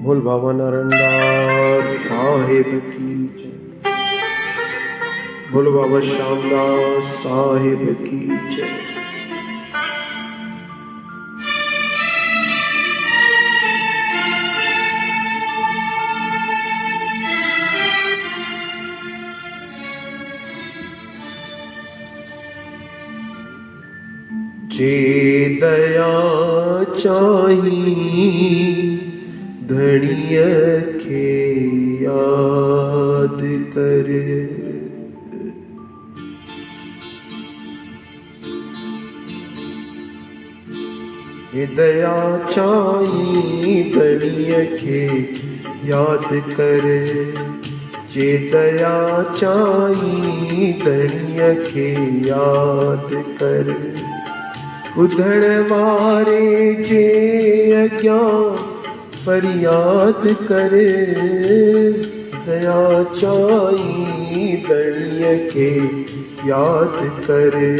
बोल बाबा नारायणदास साहिब की जय। बोल बाबा श्यामदास साहिब की जय। जे दया चाही धनिय के याद कर। दया चाही धनिय के याद कर। जे दया चाही धनिय के याद कर। उधड़ वारे जे अज्ञान फरियाद करे। दया चाही दणिय के याद करे।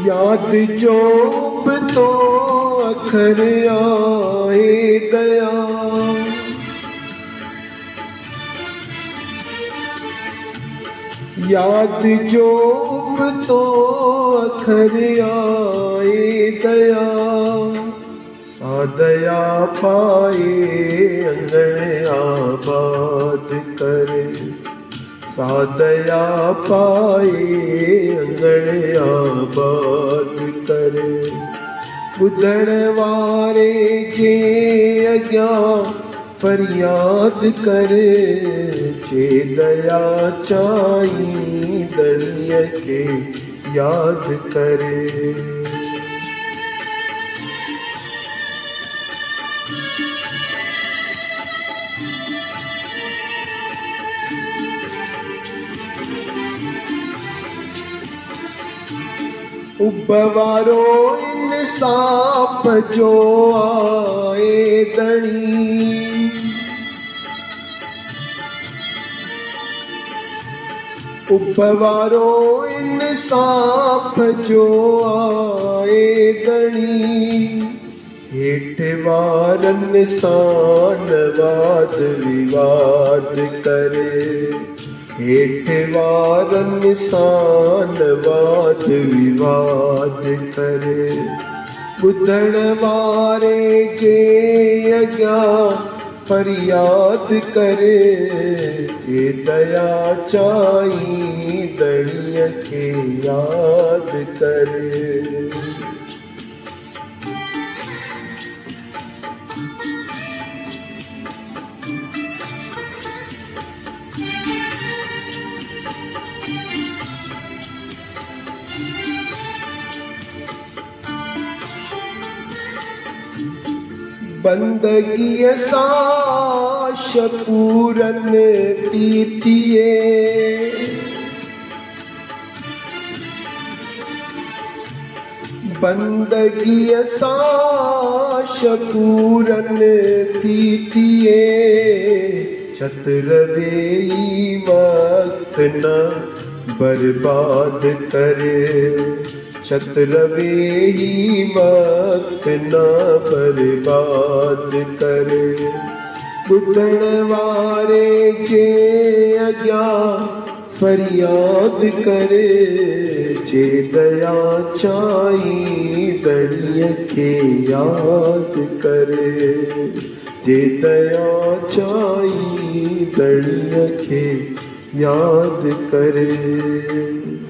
याद जोब तो अखर आए दया। याद जोब तो अखर आए दया। सादया पाए अंगण आबाद करे। सादया पाए अंगण आबाद करे। बुधड़ वारे जे अज्ञान फरियाद करे। जे दया चाही दणिय के याद करे। उबवारो इंसाफ जो आए दणी। उपवारो इंसाफ जो आए दणी। हेठ वारन सां वाद विवाद करे। हेठ वारन सां वाद विवाद करे। ॿुधण वारे जे अज्ञान फरियाद करे। जे दया चाही दणिय के याद करे। बंदगी सां शकूरन थी थिए। बंदगी सां शकूरन थी थिए। छत्र वेई वक्त न बर्बाद करे। छत्र वेई वक्त न बर्बाद करे। ॿुधण वारे जे अज्ञान फरियाद करे। जे दया चाही दणिय के याद करे। जे दया चाही दणिय के याद करे।